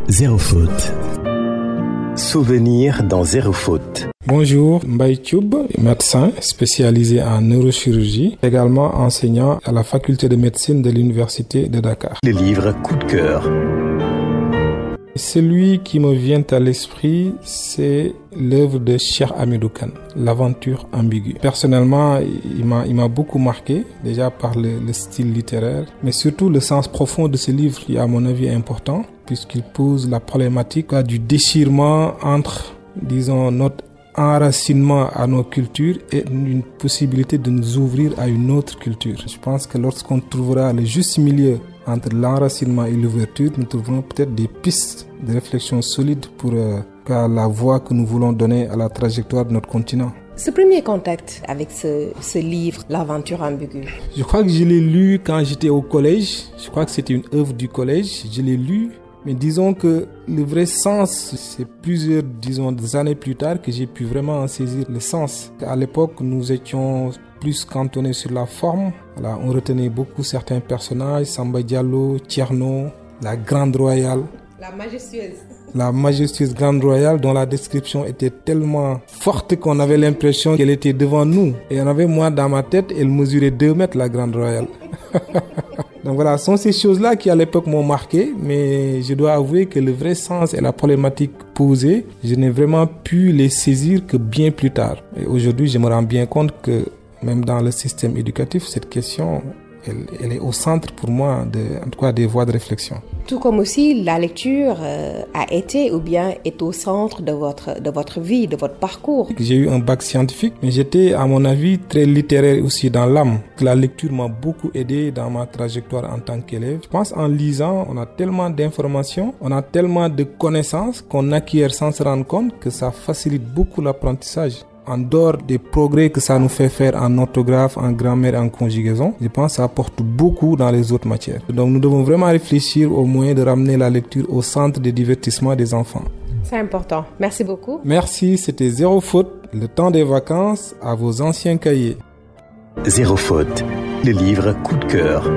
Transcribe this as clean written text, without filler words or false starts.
Zéro faute. Souvenir dans Zéro faute. Bonjour, Mbaye Thioub, médecin spécialisé en neurochirurgie, également enseignant à la faculté de médecine de l'université de Dakar. Le livre coup de cœur. Celui qui me vient à l'esprit, c'est l'œuvre de Cheikh Hamidou Kane, L'aventure ambiguë. Personnellement, il m'a beaucoup marqué, déjà par le style littéraire, mais surtout le sens profond de ce livre qui est à mon avis important, puisqu'il pose la problématique du déchirement entre, disons, notre enracinement à nos cultures et une possibilité de nous ouvrir à une autre culture. Je pense que lorsqu'on trouvera le juste milieu entre l'enracinement et l'ouverture, nous trouverons peut-être des pistes de réflexion solides pour la voie que nous voulons donner à la trajectoire de notre continent. Ce premier contact avec ce livre, L'aventure ambiguë. Je crois que je l'ai lu quand j'étais au collège. Je crois que c'était une œuvre du collège. Je l'ai lu. Mais disons que le vrai sens, c'est plusieurs, années plus tard que j'ai pu vraiment en saisir le sens. À l'époque, nous étions plus cantonnés sur la forme. Voilà, on retenait beaucoup certains personnages, Samba Diallo, Thierno, la Grande Royale. La majestueuse Grande Royale dont la description était tellement forte qu'on avait l'impression qu'elle était devant nous. Et on avait moi dans ma tête, elle mesurait 2 mètres la Grande Royale. Donc voilà, ce sont ces choses-là qui à l'époque m'ont marqué, mais je dois avouer que le vrai sens et la problématique posée, je n'ai vraiment pu les saisir que bien plus tard. Et aujourd'hui, je me rends bien compte que même dans le système éducatif, cette question, elle est au centre pour moi, en tout cas des voies de réflexion. Tout comme aussi la lecture a été ou bien est au centre de votre vie, de votre parcours. J'ai eu un bac scientifique, mais j'étais à mon avis très littéraire aussi dans l'âme. La lecture m'a beaucoup aidé dans ma trajectoire en tant qu'élève. Je pense en lisant, on a tellement d'informations, on a tellement de connaissances qu'on acquiert sans se rendre compte que ça facilite beaucoup l'apprentissage. En dehors des progrès que ça nous fait faire en orthographe, en grammaire et en conjugaison, je pense que ça apporte beaucoup dans les autres matières. Donc nous devons vraiment réfléchir au moyen de ramener la lecture au centre des divertissements des enfants. C'est important. Merci beaucoup. Merci, c'était Zéro faute, le temps des vacances, à vos anciens cahiers. Zéro faute, le livre coup de cœur.